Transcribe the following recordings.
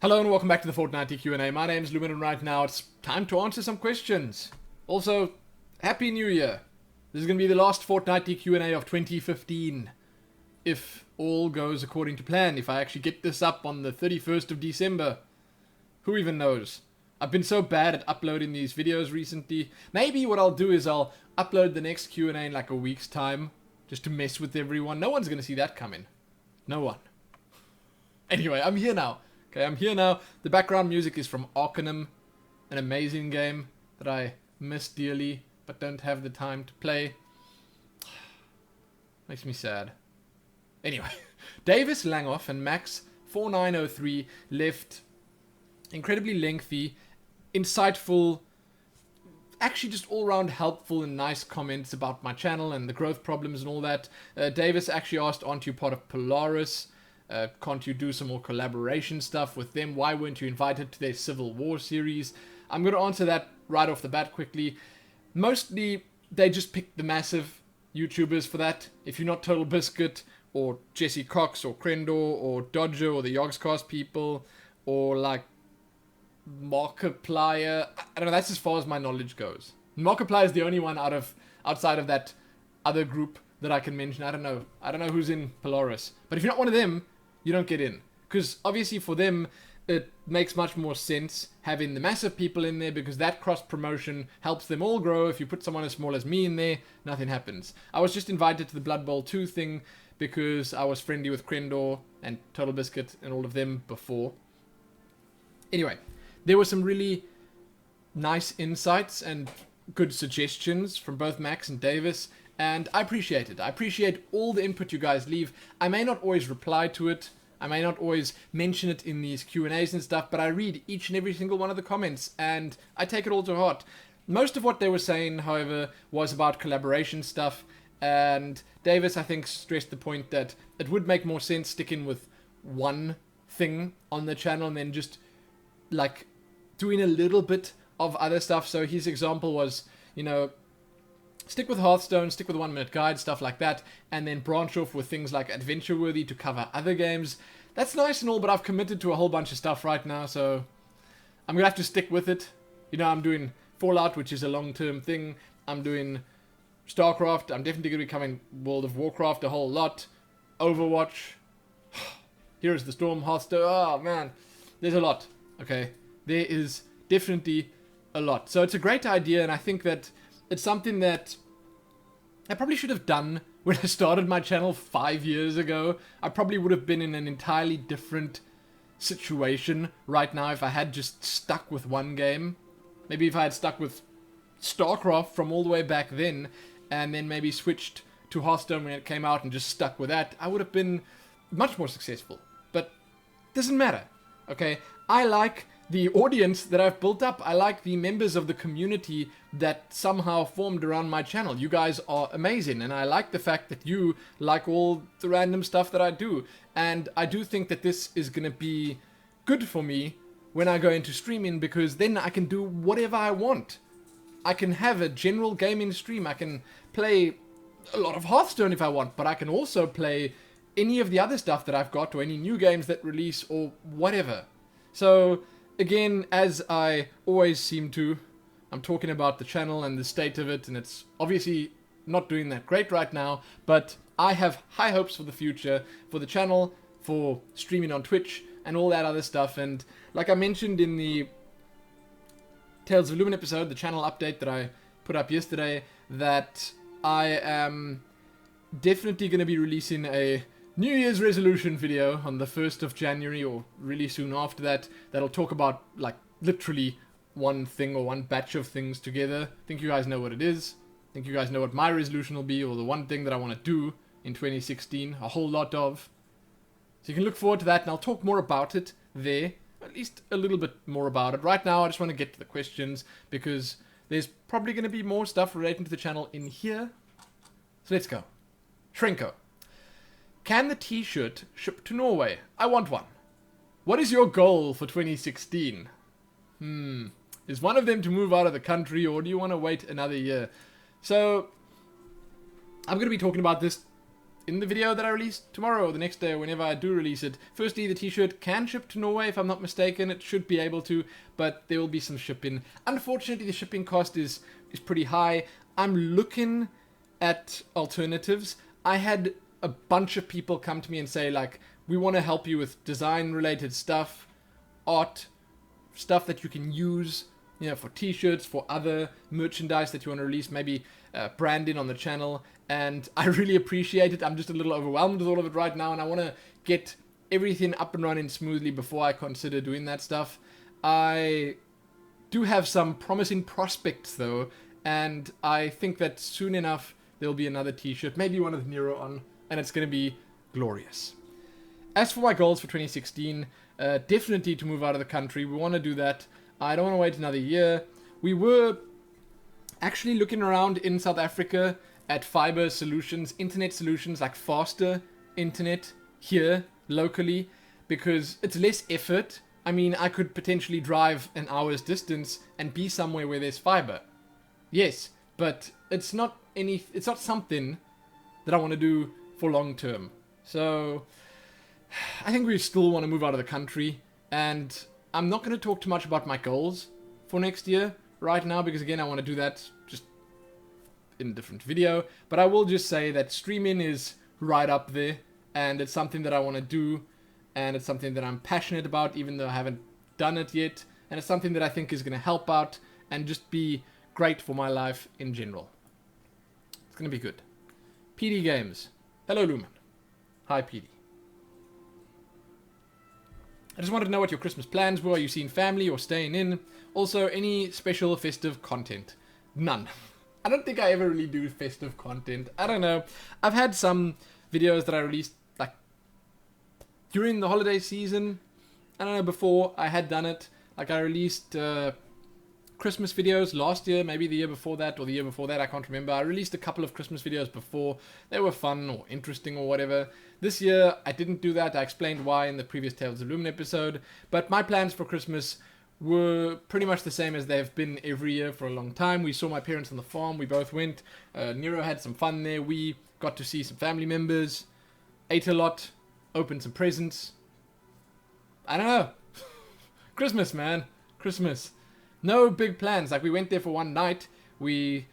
Hello and welcome back to the Fortnightly Q&A. My name's Lumin and right now it's time to answer some questions. Also, Happy New Year. This is going to be the last Fortnightly Q&A of 2015. If all goes according to plan, if I actually get this up on the 31st of December. Who even knows? I've been so bad at uploading these videos recently. Maybe what I'll do is I'll upload the next Q&A in like a week's time. Just to mess with everyone. No one's going to see that coming. No one. Anyway, I'm here now. Okay, I'm here now. The background music is from Arcanum, an amazing game that I miss dearly, but don't have the time to play. Makes me sad. Anyway, Davis Langoff and Max4903 left incredibly lengthy, insightful, actually just all-round helpful and nice comments about my channel and the growth problems and all that. Davis actually asked, aren't you part of Polaris? Can't you do some more collaboration stuff with them? Why weren't you invited to their Civil War series? I'm going to answer that right off the bat quickly. Mostly, they just picked the massive YouTubers for that. If you're not Total Biscuit, or Jesse Cox, or Crendor, or Dodger, or the Yogscast people, or like Markiplier, I don't know, that's as far as my knowledge goes. Markiplier is the only one outside of that other group that I can mention. I don't know who's in Polaris. But if you're not one of them, you don't get in. Because obviously for them, it makes much more sense having the massive people in there because that cross-promotion helps them all grow. If you put someone as small as me in there, nothing happens. I was just invited to the Blood Bowl 2 thing because I was friendly with Crendor and Total Biscuit and all of them before. Anyway, there were some really nice insights and good suggestions from both Max and Davis, and I appreciate it. I appreciate all the input you guys leave. I may not always reply to it. I may not always mention it in these Q&As and stuff, but I read each and every single one of the comments, and I take it all to heart. Most of what they were saying, however, was about collaboration stuff, and Davis, I think, stressed the point that it would make more sense sticking with one thing on the channel and then just, like, doing a little bit of other stuff. So his example was, you know, stick with Hearthstone, stick with the 1 minute guide, stuff like that, and then branch off with things like Adventure Worthy to cover other games. That's nice and all, but I've committed to a whole bunch of stuff right now, so I'm gonna have to stick with it. You know, I'm doing Fallout, which is a long-term thing. I'm doing StarCraft. I'm definitely gonna be covering World of Warcraft a whole lot. Overwatch. Heroes of the Storm, Hearthstone. Oh, man. There's a lot, okay? There is definitely a lot. So it's a great idea, and I think that it's something that I probably should have done when I started my channel 5 years ago. I probably would have been in an entirely different situation right now if I had just stuck with one game. Maybe if I had stuck with StarCraft from all the way back then, and then maybe switched to Hearthstone when it came out and just stuck with that, I would have been much more successful. But it doesn't matter, okay? I like the audience that I've built up. I like the members of the community that somehow formed around my channel. You guys are amazing, and I like the fact that you like all the random stuff that I do. And I do think that this is going to be good for me when I go into streaming, because then I can do whatever I want. I can have a general gaming stream. I can play a lot of Hearthstone if I want, but I can also play any of the other stuff that I've got, or any new games that release, or whatever. So again, as I always seem to, I'm talking about the channel and the state of it, and it's obviously not doing that great right now, but I have high hopes for the future, for the channel, for streaming on Twitch, and all that other stuff. And like I mentioned in the Tales of Lumin episode, the channel update that I put up yesterday, that I am definitely going to be releasing a New Year's resolution video on the 1st of January, or really soon after that, that'll talk about, like, literally one thing or one batch of things together. I think you guys know what it is. I think you guys know what my resolution will be, or the one thing that I want to do in 2016, a whole lot of. So you can look forward to that, and I'll talk more about it there, at least a little bit more about it. Right now, I just want to get to the questions, because there's probably going to be more stuff relating to the channel in here. So let's go. Shrinko. Can the t-shirt ship to Norway? I want one. What is your goal for 2016? Is one of them to move out of the country, or do you want to wait another year? So, I'm going to be talking about this in the video that I release tomorrow or the next day or whenever I do release it. Firstly, the t-shirt can ship to Norway if I'm not mistaken. It should be able to, but there will be some shipping. Unfortunately, the shipping cost is pretty high. I'm looking at alternatives. I had a bunch of people come to me and say, like, we want to help you with design related stuff, art, stuff that you can use, you know, for t-shirts, for other merchandise that you want to release, maybe branding on the channel. And I really appreciate it. I'm just a little overwhelmed with all of it right now, and I want to get everything up and running smoothly before I consider doing that stuff. I do have some promising prospects though, and I think that soon enough there'll be another t-shirt, maybe one with Nero on, and it's going to be glorious. As for my goals for 2016, definitely to move out of the country. We want to do that. I don't want to wait another year. We were actually looking around in South Africa at fiber solutions, internet solutions, like faster internet here locally, because it's less effort. I mean, I could potentially drive an hour's distance and be somewhere where there's fiber. Yes, but it's not something that I want to do for long term. So I think we still want to move out of the country, and I'm not going to talk too much about my goals for next year right now, because again, I want to do that just in a different video. But I will just say that streaming is right up there, and it's something that I want to do, and it's something that I'm passionate about, even though I haven't done it yet, and it's something that I think is going to help out and just be great for my life in general. It's going to be good. PD Games. Hello, Lumin. Hi, PD. I just wanted to know what your Christmas plans were. Are you seeing family or staying in? Also, any special festive content? None. I don't think I ever really do festive content. I don't know. I've had some videos that I released like during the holiday season. I don't know, before I had done it. Like I released Christmas videos last year, maybe the year before that, or the year before that, I can't remember. I released a couple of Christmas videos before. They were fun or interesting or whatever. This year, I didn't do that. I explained why in the previous Tales of Lumin episode. But my plans for Christmas were pretty much the same as they've been every year for a long time. We saw my parents on the farm. We both went. Nero had some fun there. We got to see some family members. Ate a lot. Opened some presents. I don't know. Christmas, man. Christmas. No big plans. Like, we went there for one night. We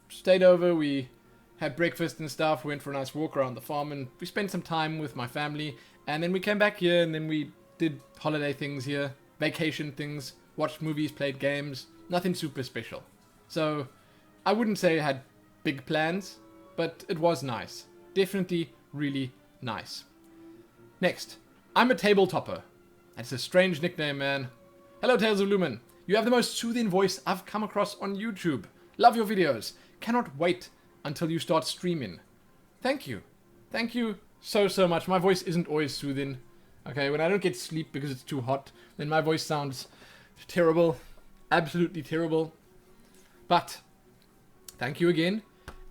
stayed over. We had breakfast and stuff. We went for a nice walk around the farm, and we spent some time with my family. And then we came back here, and then we did holiday things here, vacation things, watched movies, played games. Nothing super special. So I wouldn't say I had big plans, but it was nice. Definitely really nice. Next, I'm a tabletopper. That's a strange nickname, man. Hello, Tales of Lumin. You have the most soothing voice I've come across on YouTube. Love your videos. Cannot wait until you start streaming. Thank you. Thank you so much. My voice isn't always soothing. Okay, when I don't get sleep because it's too hot, then my voice sounds terrible. Absolutely terrible. But thank you again.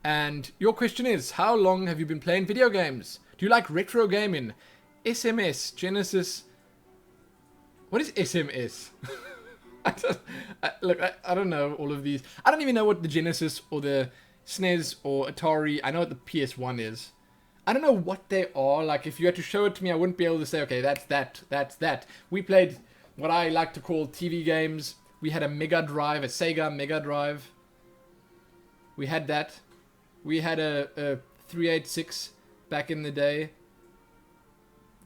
And your question is, how long have you been playing video games? Do you like retro gaming? SMS, Genesis. What is SMS? I don't know all of these. I don't even know what the Genesis or the SNES or Atari. I know what the PS1 is. I don't know what they are. Like, if you had to show it to me, I wouldn't be able to say, okay, that's that. We played what I like to call TV games. We had a Mega Drive, a Sega Mega Drive. We had that. We had a 386 back in the day.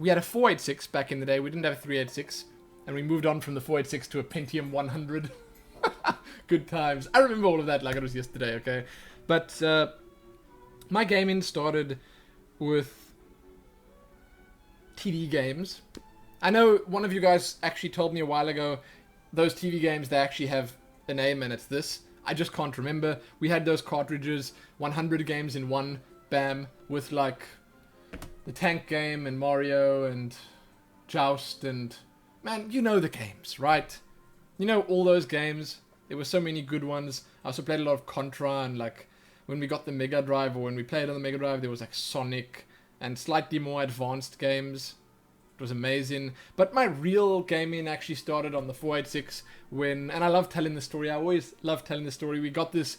We had a 486 back in the day. We didn't have a 386. And we moved on from the 486 to a Pentium 100. Good times. I remember all of that like it was yesterday, okay? But my gaming started with TV games. I know one of you guys actually told me a while ago, those TV games, they actually have a name, and it's this. I just can't remember. We had those cartridges, 100 games in one, bam, with like the tank game and Mario and Joust and... Man, you know the games, right? You know all those games. There were so many good ones. I also played a lot of Contra, and like when we got the Mega Drive, or when we played on the Mega Drive, there was like Sonic and slightly more advanced games. It was amazing. But my real gaming actually started on the 486 when, and I love telling the story. I always love telling the story. We got this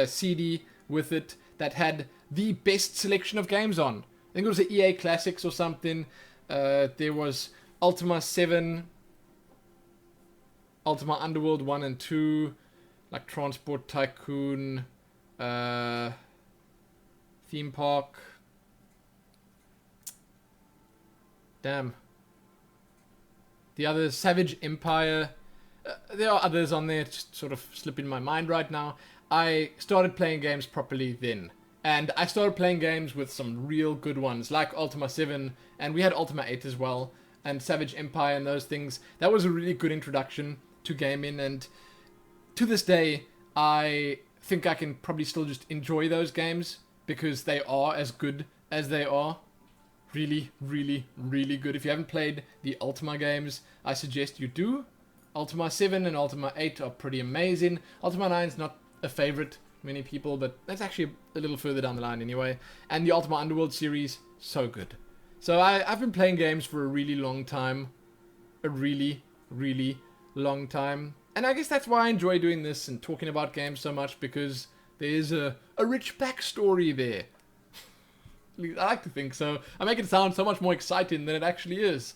CD with it that had the best selection of games on. I think it was the EA Classics or something. There was Ultima 7, Ultima Underworld 1 and 2, like Transport Tycoon, Theme Park. Damn. The others, Savage Empire. There are others on there, just sort of slipping my mind right now. I started playing games properly then. And I started playing games with some real good ones, like Ultima 7, and we had Ultima 8 as well, and Savage Empire and those things. That was a really good introduction to gaming, and to this day, I think I can probably still just enjoy those games, because they are as good as they are. Really, really, really good. If you haven't played the Ultima games, I suggest you do. Ultima 7 and Ultima 8 are pretty amazing. Ultima 9 is not a favorite many people, but that's actually a little further down the line anyway. And the Ultima Underworld series, so good. So I've been playing games for a really long time. A really, really long time. And I guess that's why I enjoy doing this and talking about games so much, because there's a rich backstory there. I like to think so. I make it sound so much more exciting than it actually is.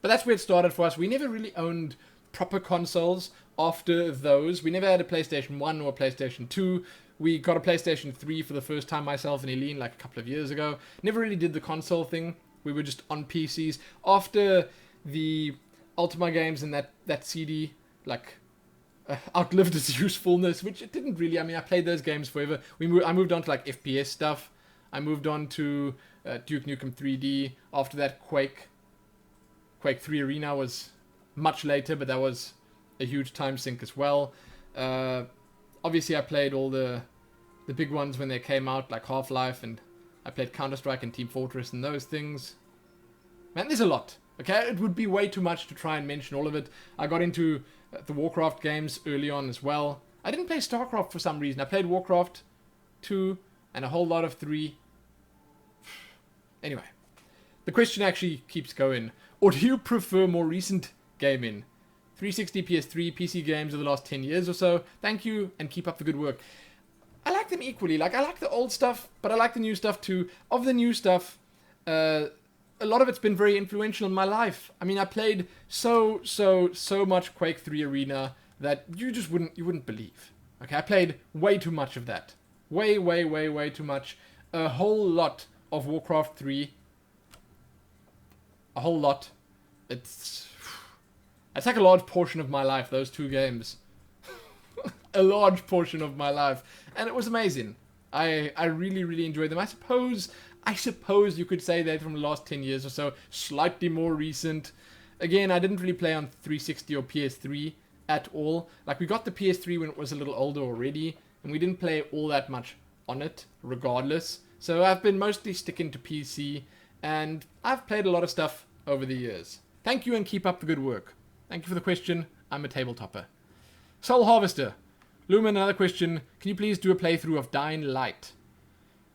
But that's where it started for us. We never really owned proper consoles after those. We never had a PlayStation 1 or a PlayStation 2. We got a PlayStation 3 for the first time, myself and Eileen, like a couple of years ago. Never really did the console thing. We were just on PCs. After the Ultima games and that CD, like, outlived its usefulness, which it didn't really. I mean, I played those games forever. I moved on to, like, FPS stuff. I moved on to Duke Nukem 3D. After that, Quake 3 Arena was much later, but that was a huge time sink as well. Obviously, I played all the big ones when they came out, like Half-Life, and I played Counter-Strike and Team Fortress and those things. Man, there's a lot. Okay, it would be way too much to try and mention all of it. I got into the Warcraft games early on as well. I didn't play StarCraft for some reason. I played Warcraft 2 and a whole lot of 3. Anyway, the question actually keeps going. Or do you prefer more recent gaming? 360, PS3, PC games of the last 10 years or so? Thank you, and keep up the good work. I like them equally. Like, I like the old stuff, but I like the new stuff too. Of the new stuff, a lot of it's been very influential in my life. I mean, I played so much Quake 3 Arena that you wouldn't believe. Okay, I played way too much of that. Way too much. A whole lot of Warcraft 3. A whole lot. It's like a large portion of my life, those two games. A large portion of my life. And it was amazing. I really enjoyed them. I suppose you could say they're from the last 10 years or so. Slightly more recent. Again, I didn't really play on 360 or PS3 at all. Like, we got the PS3 when it was a little older already, and we didn't play all that much on it, regardless. So I've been mostly sticking to PC, and I've played a lot of stuff over the years. Thank you, and keep up the good work. Thank you for the question. I'm a tabletopper. Soul Harvester. Lumin, another question. Can you please do a playthrough of Dying Light?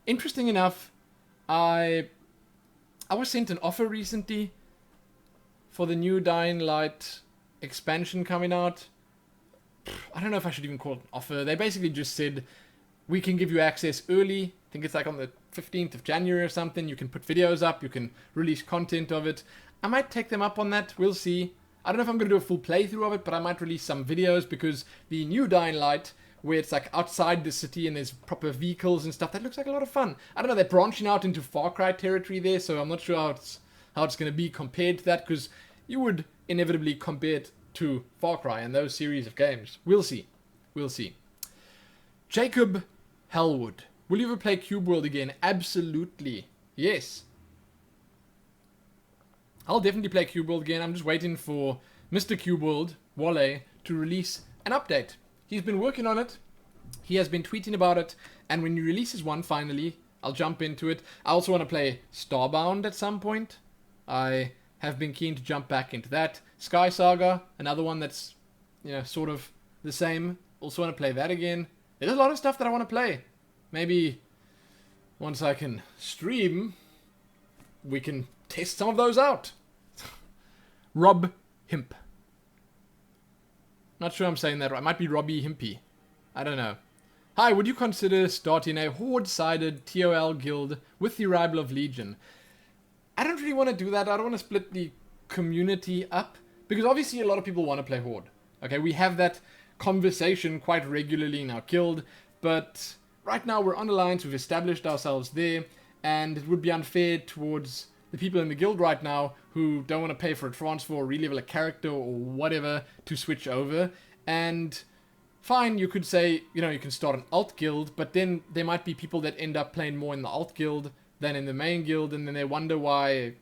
Interesting enough, I was sent an offer recently for the new Dying Light expansion coming out. I don't know if I should even call it an offer. They basically just said, we can give you access early. I think it's like on the 15th of January or something. You can put videos up. You can release content of it. I might take them up on that. We'll see. I don't know if I'm going to do a full playthrough of it, but I might release some videos, because the new Dying Light, where it's like outside the city and there's proper vehicles and stuff, that looks like a lot of fun. I don't know, they're branching out into Far Cry territory there, so I'm not sure how it's going to be compared to that, because you would inevitably compare it to Far Cry and those series of games. We'll see. We'll see. Jacob Hellwood. Will you ever play Cube World again? Absolutely. Yes. I'll definitely play Cube World again. I'm just waiting for Mr. Cube World, Wale, to release an update. He's been working on it. He has been tweeting about it. And when he releases one, finally, I'll jump into it. I also want to play Starbound at some point. I have been keen to jump back into that. Sky Saga, another one that's, sort of the same. Also want to play that again. There's a lot of stuff that I want to play. Maybe once I can stream, we can test some of those out. Rob Himp. Not sure I'm saying that right. Might be Robbie Himpy. I don't know. Hi, would you consider starting a horde-sided TOL guild with the arrival of Legion? I don't really want to do that. I don't want to split the community up, because obviously a lot of people want to play Horde. Okay, we have that conversation quite regularly in our guild, but right now we're on Alliance, we've established ourselves there, and it would be unfair towards the people in the guild right now who don't want to pay for a transfer or re-level a character or whatever to switch over. And fine, you could say, you know, you can start an alt guild, but then there might be people that end up playing more in the alt guild than in the main guild, and then they wonder why,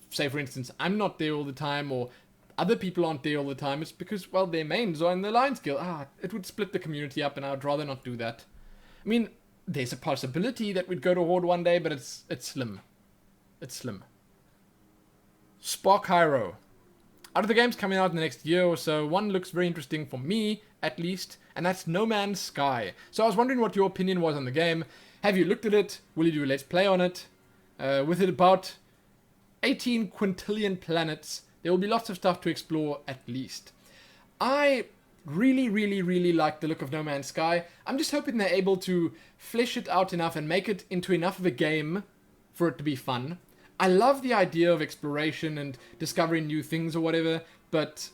say for instance, I'm not there all the time, or other people aren't there all the time. It's because, well, their mains are in the Alliance guild. It would split the community up, and I would rather not do that. I mean, there's a possibility that we'd go to Horde one day, but it's slim. It's slim. Spark Hyro. Out of the games coming out in the next year or so, one looks very interesting for me, at least, and that's No Man's Sky. So I was wondering what your opinion was on the game. Have you looked at it? Will you do a let's play on it? With it about 18 quintillion planets, there will be lots of stuff to explore at least. I really like the look of No Man's Sky. I'm just hoping they're able to flesh it out enough and make it into enough of a game for it to be fun. I love the idea of exploration and discovering new things or whatever, but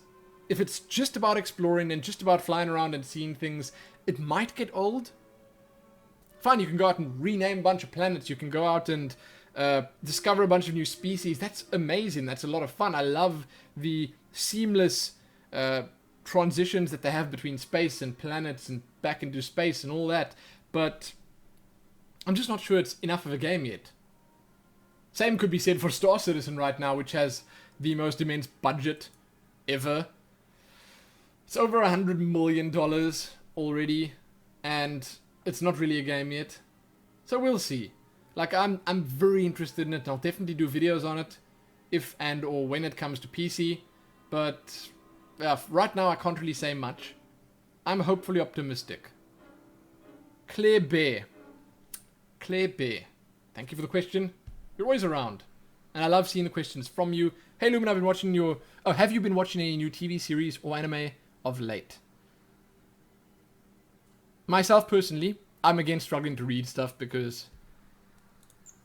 if it's just about exploring and just about flying around and seeing things, it might get old. Fine, you can go out and rename a bunch of planets, you can go out and discover a bunch of new species. That's amazing, that's a lot of fun. I love the seamless transitions that they have between space and planets and back into space and all that, but I'm just not sure it's enough of a game yet. Same could be said for Star Citizen right now, which has the most immense budget ever. It's over $100 million already, and it's not really a game yet. So we'll see. Like, I'm very interested in it. I'll definitely do videos on it, if and or when it comes to PC. But yeah, right now I can't really say much. I'm hopefully optimistic. Claire Bear. Claire Bear. Thank you for the question. You're always around. And I love seeing the questions from you. Hey Lumin, I've been watching your... Oh, have you been watching any new TV series or anime of late? Myself personally, I'm again struggling to read stuff because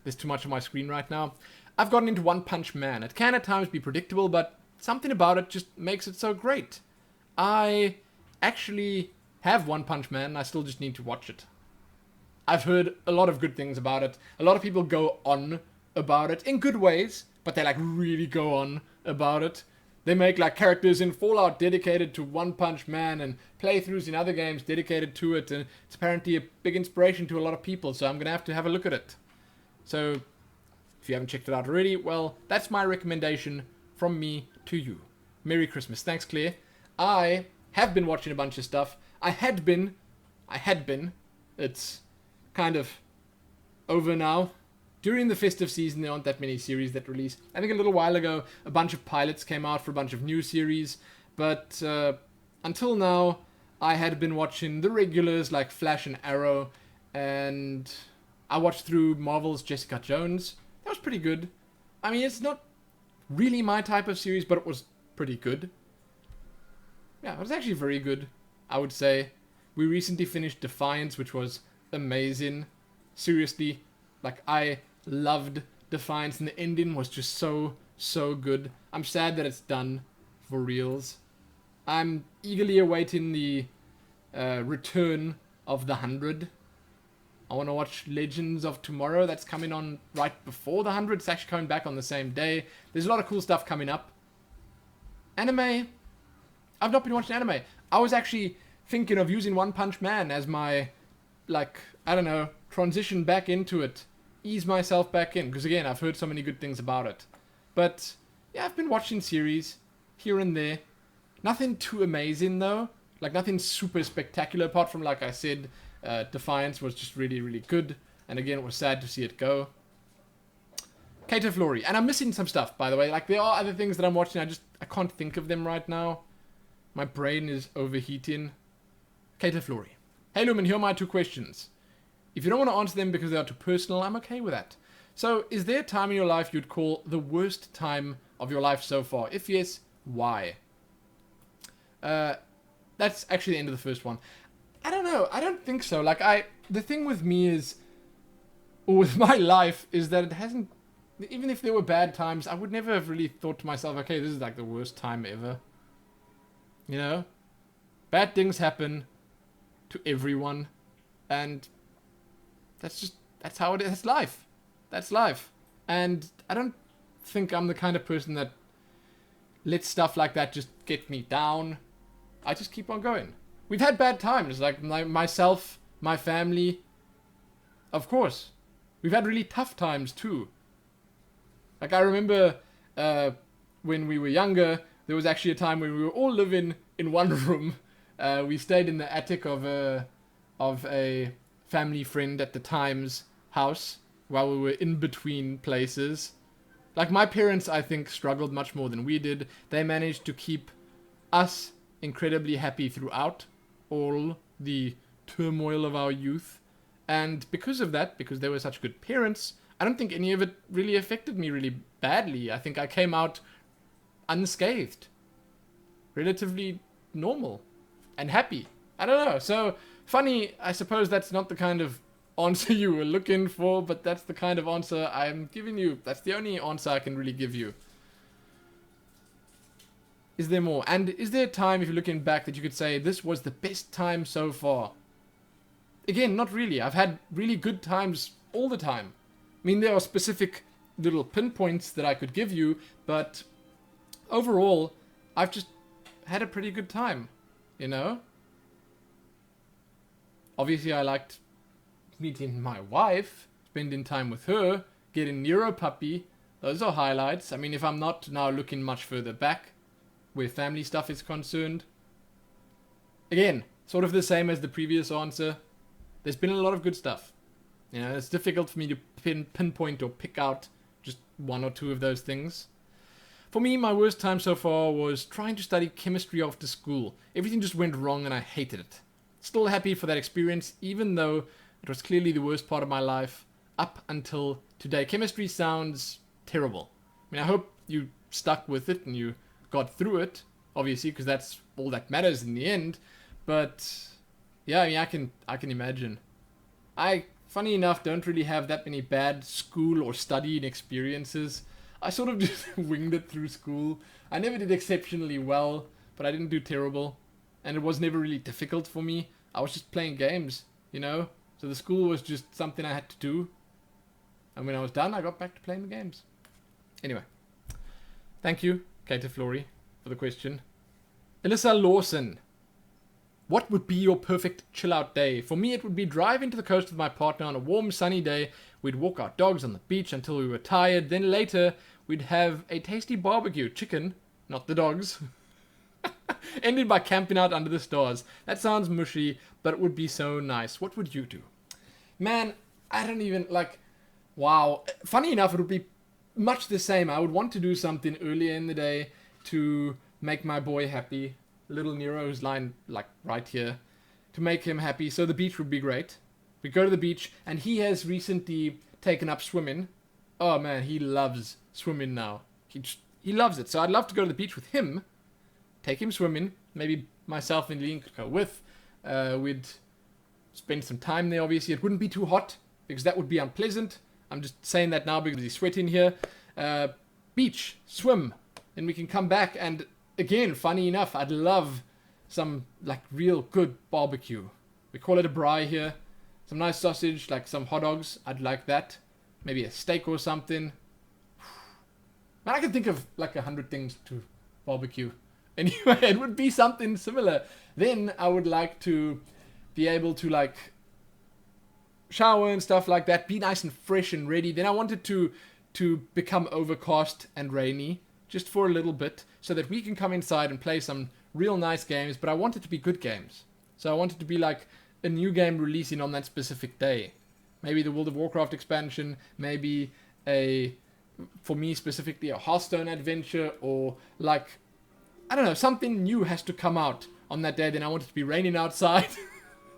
there's too much on my screen right now. I've gotten into One Punch Man. It can at times be predictable, but something about it just makes it so great. I actually have One Punch Man, and I still just need to watch it. I've heard a lot of good things about it. A lot of people go on about it in good ways, but they like really go on about it. They make like characters in Fallout dedicated to One Punch Man and playthroughs in other games dedicated to it, and it's apparently a big inspiration to a lot of people, so I'm gonna have a look at it. So if you haven't checked it out already, well, that's my recommendation from me to you. Merry Christmas. Thanks, Claire. I have been watching a bunch of stuff. I had been. It's kind of over now. During the festive season, there aren't that many series that release. I think a little while ago, a bunch of pilots came out for a bunch of new series. But until now, I had been watching the regulars like Flash and Arrow. And I watched through Marvel's Jessica Jones. That was pretty good. I mean, it's not really my type of series, but it was pretty good. Yeah, it was actually very good, I would say. We recently finished Defiance, which was amazing. Seriously, like, I loved Defiance, and the ending was just so good. I'm sad that it's done for reals. I'm eagerly awaiting the return of the 100. I want to watch Legends of Tomorrow. That's coming on right before the 100. It's actually coming back on the same day. There's a lot of cool stuff coming up. Anime. I've not been watching anime. I was actually thinking of using One Punch Man as my, like, I don't know, transition back into it. Ease myself back in. Because again, I've heard so many good things about it. But yeah, I've been watching series here and there. Nothing too amazing though. Like, nothing super spectacular apart from, like I said, Defiance was just really good. And again, it was sad to see it go. Kato Flory. And I'm missing some stuff, by the way. Like, there are other things that I'm watching. I can't think of them right now. My brain is overheating. Kato Flory. Hey Lumin, here are my 2 questions. If you don't want to answer them because they are too personal, I'm okay with that. So, is there a time in your life you'd call the worst time of your life so far? If yes, why? That's actually the end of the first one. I don't know. know. I don't think so. Like, the thing with me is, or with my life, is that it hasn't, even if there were bad times, I would never have really thought to myself, okay, this is like the worst time ever. You know? Bad things happen to everyone, and that's how it is. That's life. That's life. And I don't think I'm the kind of person that lets stuff like that just get me down. I just keep on going. We've had bad times, like myself, my family. Of course. We've had really tough times too. Like, I remember when we were younger, there was actually a time when we were all living in one room. We stayed in the attic of a family friend at the time's house while we were in between places. Like, my parents, I think, struggled much more than we did. They managed to keep us incredibly happy throughout all the turmoil of our youth. And because of that, because they were such good parents, I don't think any of it really affected me really badly. I think I came out unscathed. Relatively normal. And happy. I don't know. So, funny, I suppose that's not the kind of answer you were looking for, but that's the kind of answer I'm giving you. That's the only answer I can really give you. Is there more? And is there a time, if you're looking back, that you could say, this was the best time so far? Again, not really. I've had really good times all the time. I mean, there are specific little pinpoints that I could give you, but overall, I've just had a pretty good time, you know? Obviously, I liked meeting my wife, spending time with her, getting Nero puppy. Those are highlights. I mean, if I'm not now looking much further back, where family stuff is concerned. Again, sort of the same as the previous answer. There's been a lot of good stuff. You know, it's difficult for me to pinpoint or pick out just one or two of those things. For me, my worst time so far was trying to study chemistry after school. Everything just went wrong and I hated it. Still happy for that experience, even though it was clearly the worst part of my life up until today. Chemistry sounds terrible. I mean, I hope you stuck with it and you got through it, obviously, because that's all that matters in the end. But yeah, I mean, I can imagine. I, funny enough, don't really have that many bad school or studying experiences. I sort of just winged it through school. I never did exceptionally well, but I didn't do terrible. And it was never really difficult for me. I was just playing games, you know? So the school was just something I had to do. And when I was done, I got back to playing the games. Anyway. Thank you, Kater Flory, for the question. Alyssa Lawson. What would be your perfect chill-out day? For me, it would be driving to the coast with my partner on a warm, sunny day. We'd walk our dogs on the beach until we were tired. Then later, we'd have a tasty barbecue. Chicken, not the dogs. Ended by camping out under the stars. That sounds mushy, but it would be so nice. What would you do? Man, I don't even, like, wow. Funny enough, it would be much the same. I would want to do something earlier in the day to make my boy happy. Little Nero's lying, like, right here. To make him happy. So the beach would be great. We go to the beach, and he has recently taken up swimming. Oh, man, he loves swimming now. He loves it. So I'd love to go to the beach with him. Take him swimming. Maybe myself and Lean could go with. We'd spend some time there, obviously. It wouldn't be too hot, because that would be unpleasant. I'm just saying that now because he's sweating here. Beach, swim. Then we can come back, and again, funny enough, I'd love some, like, real good barbecue. We call it a braai here. Some nice sausage, like some hot dogs. I'd like that. Maybe a steak or something. Man, I can think of, like, 100 things to barbecue. Anyway, it would be something similar. Then I would like to be able to, like, shower and stuff like that. Be nice and fresh and ready. Then I wanted to become overcast and rainy. Just for a little bit. So that we can come inside and play some real nice games. But I want it to be good games. So I want it to be like a new game releasing on that specific day. Maybe the World of Warcraft expansion. Maybe for me specifically, a Hearthstone adventure. Or like, I don't know, something new has to come out on that day. Then I want it to be raining outside.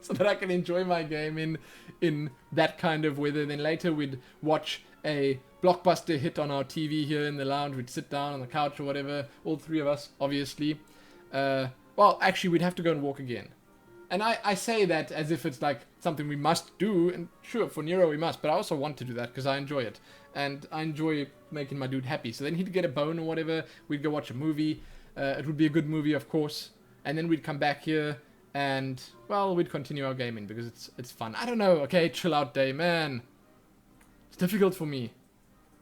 So that I can enjoy my game in that kind of weather. Then later we'd watch a blockbuster hit on our TV here in the lounge. We'd sit down on the couch or whatever. All three of us, obviously. Well, actually, we'd have to go and walk again. And I say that as if it's like something we must do, and sure, for Nero we must, but I also want to do that because I enjoy it. And I enjoy making my dude happy. So then he'd get a bone or whatever, we'd go watch a movie. It would be a good movie, of course. And then we'd come back here and, well, we'd continue our gaming because it's fun. I don't know, okay, chill out day, man. It's difficult for me.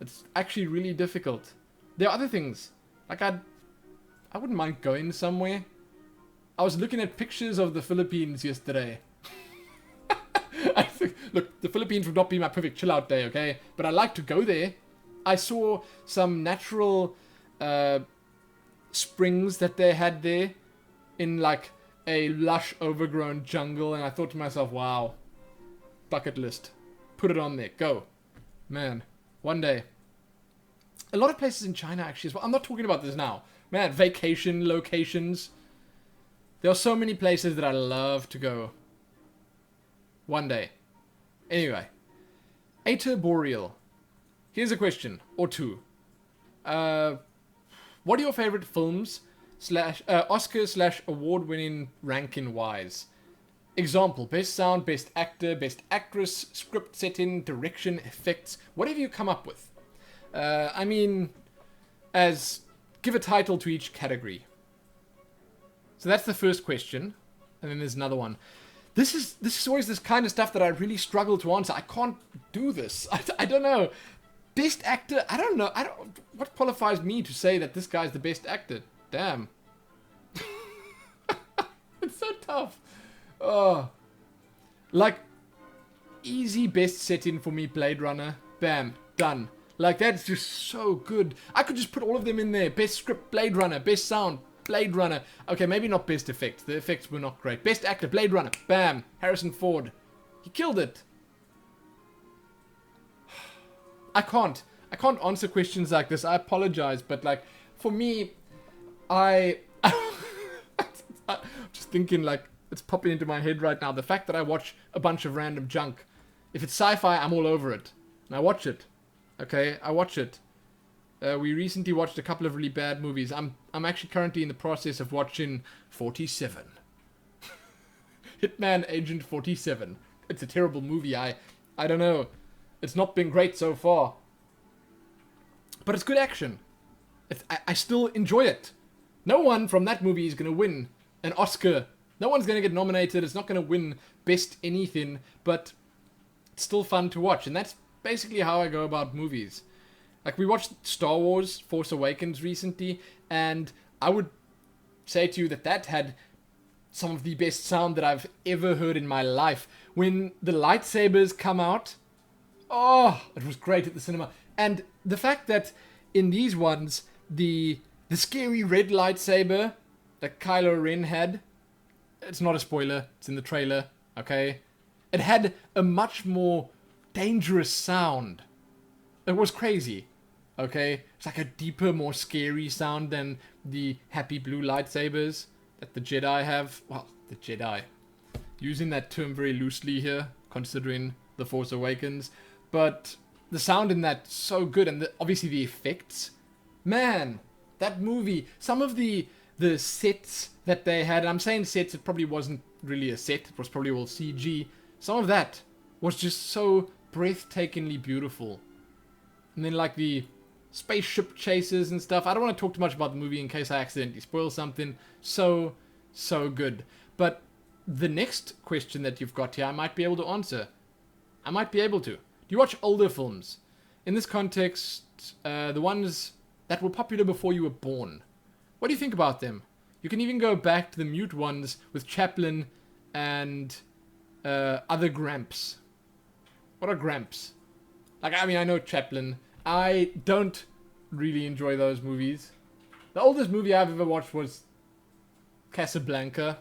It's actually really difficult. There are other things. Like, I wouldn't mind going somewhere. I was looking at pictures of the Philippines yesterday. I think, look, the Philippines would not be my perfect chill out day, okay? But I like to go there. I saw some natural springs that they had there in like a lush overgrown jungle, and I thought to myself, wow, bucket list. Put it on there. Go. Man, one day. A lot of places in China actually as well. I'm not talking about this now. Man, vacation locations. There are so many places that I love to go. One day. Anyway. Ater Boreal. Here's a question. Or two. What are your favorite films / Oscar / award-winning ranking-wise? Example. Best sound, best actor, best actress, script setting, direction, effects. Whatever you come up with. I mean, give a title to each category. So that's the first question, and then there's another one. This is always this kind of stuff that I really struggle to answer. I can't do this. I don't know. Best actor? I don't know. What qualifies me to say that this guy's the best actor? Damn. It's so tough. Oh, like easy best setting for me. Blade Runner. Bam, done. Like that's just so good. I could just put all of them in there. Best script, Blade Runner. Best sound, Blade Runner. Okay, maybe not best effects. The effects were not great. Best actor, Blade Runner. Bam. Harrison Ford. He killed it. I can't answer questions like this. I apologize, but like for me, I'm just thinking like it's popping into my head right now. The fact that I watch a bunch of random junk. If it's sci-fi, I'm all over it. And I watch it. Okay, I watch it. We recently watched a couple of really bad movies. I'm actually currently in the process of watching 47. Hitman Agent 47. It's a terrible movie. I don't know. It's not been great so far. But it's good action. I still enjoy it. No one from that movie is going to win an Oscar. No one's going to get nominated. It's not going to win best anything. But it's still fun to watch. And that's basically how I go about movies. Like, we watched Star Wars Force Awakens recently, and I would say to you that had some of the best sound that I've ever heard in my life. When the lightsabers come out, oh, it was great at the cinema. And the fact that in these ones, the scary red lightsaber that Kylo Ren had, it's not a spoiler, it's in the trailer, okay? It had a much more dangerous sound. It was crazy. Okay? It's like a deeper, more scary sound than the happy blue lightsabers that the Jedi have. Well, the Jedi. Using that term very loosely here, considering The Force Awakens. But the sound in that so good, and obviously the effects. Man, that movie, some of the sets that they had, and I'm saying sets, it probably wasn't really a set, it was probably all CG. Some of that was just so breathtakingly beautiful. And then like the spaceship chases and stuff. I don't want to talk too much about the movie in case I accidentally spoil something. So good. But the next question that you've got here, I might be able to answer. I might be able to. Do you watch older films? In this context, the ones that were popular before you were born. What do you think about them? You can even go back to the mute ones with Chaplin and other Gramps. What are Gramps? Like, I mean, I know Chaplin. I don't really enjoy those movies. The oldest movie I've ever watched was Casablanca,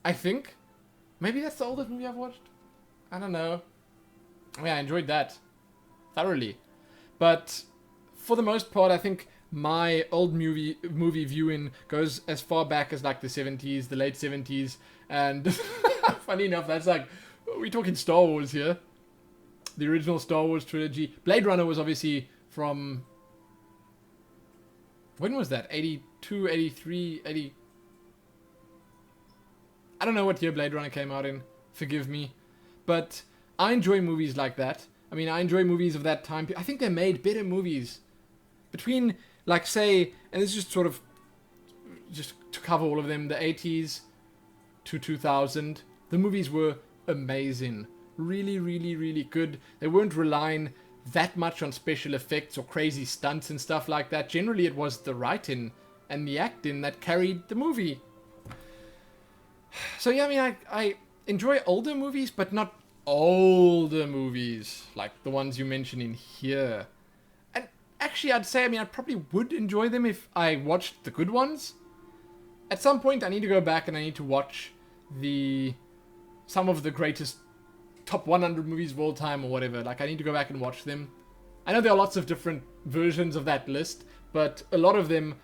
I think. Maybe that's the oldest movie I've watched? I don't know. Yeah, I enjoyed that thoroughly. But for the most part, I think my old movie viewing goes as far back as like the 70s, the late 70s. And funny enough, that's like, we're talking Star Wars here. The original Star Wars trilogy. Blade Runner was obviously from... When was that? 82, 83, 80... I don't know what year Blade Runner came out in. Forgive me. But I enjoy movies like that. I mean, I enjoy movies of that time. I think they made better movies. Between, like, say, and this is just sort of, just to cover all of them, the 80s to 2000, the movies were amazing. Really, really, really good. They weren't relying that much on special effects or crazy stunts and stuff like that. Generally, it was the writing and the acting that carried the movie. So yeah, I mean, I enjoy older movies, but not older movies like the ones you mentioned in here. And actually, I'd say, I mean, I probably would enjoy them if I watched the good ones. At some point, I need to go back and I need to watch some of the greatest top 100 movies of all time or whatever. Like, I need to go back and watch them. I know there are lots of different versions of that list, but a lot of them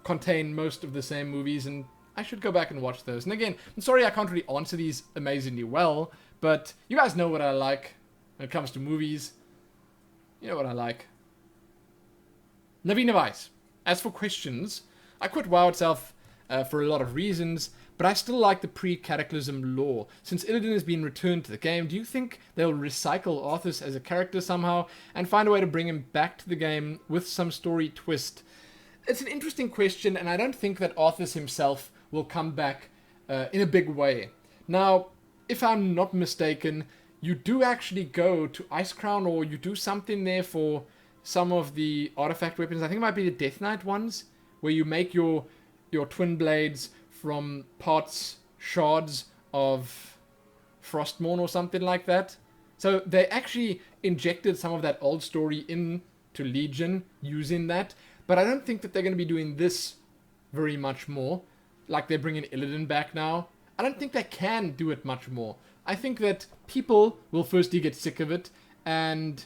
contain most of the same movies, and I should go back and watch those. And again, I'm sorry I can't really answer these amazingly well, but you guys know what I like when it comes to movies. You know what I like. Navina Vice. As for questions, I quit WoW itself for a lot of reasons, but I still like the pre-Cataclysm lore. Since Illidan has been returned to the game, do you think they'll recycle Arthas as a character somehow and find a way to bring him back to the game with some story twist? It's an interesting question, and I don't think that Arthas himself will come back in a big way. Now, if I'm not mistaken, you do actually go to Icecrown, or you do something there for some of the artifact weapons. I think it might be the Death Knight ones, where you make your twin blades from shards of Frostmourne or something like that. So they actually injected some of that old story into Legion using that, but I don't think that they're going to be doing this very much more. Like, they're bringing Illidan back now. I don't think they can do it much more. I think that people will firstly get sick of it, and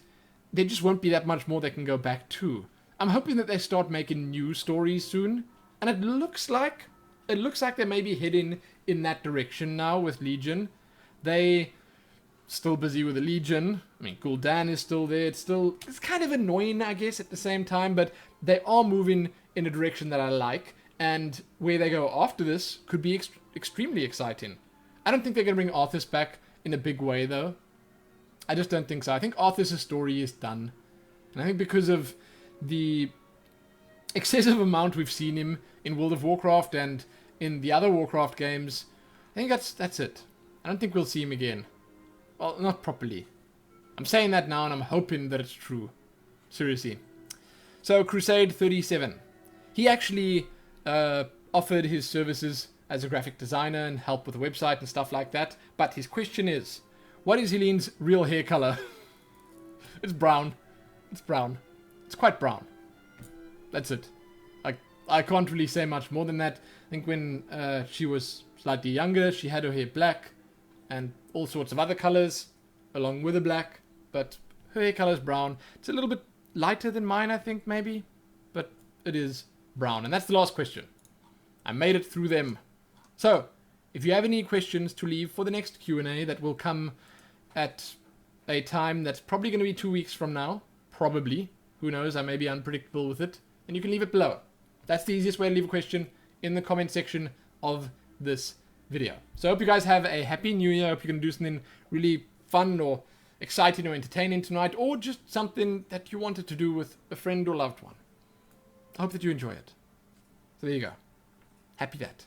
there just won't be that much more they can go back to. I'm hoping that they start making new stories soon, and it looks like they may be heading in that direction now with Legion. They still busy with the Legion. I mean, Gul'dan is still there. It's kind of annoying, I guess, at the same time, but they are moving in a direction that I like, and where they go after this could be extremely exciting. I don't think they're going to bring Arthas back in a big way, though. I just don't think so. I think Arthas' story is done. And I think because of the excessive amount we've seen him in World of Warcraft and in the other Warcraft games, I think that's it. I don't think we'll see him again. Well, not properly. I'm saying that now, and I'm hoping that it's true. Seriously. So, Crusade 37. He actually offered his services as a graphic designer and help with the website and stuff like that. But his question is, what is Helene's real hair color? It's brown. It's brown. It's quite brown. That's it. I can't really say much more than that. I think when she was slightly younger, she had her hair black and all sorts of other colors along with the black, but her hair color is brown. It's a little bit lighter than mine, I think, maybe, but it is brown. And that's the last question. I made it through them. So, if you have any questions to leave for the next Q&A that will come at a time that's probably going to be 2 weeks from now, probably, who knows, I may be unpredictable with it, and you can leave it below. That's the easiest way to leave a question, in the comment section of this video. So I hope you guys have a happy new year. I hope you can do something really fun or exciting or entertaining tonight, or just something that you wanted to do with a friend or loved one. I hope that you enjoy it. So there you go. Happy that.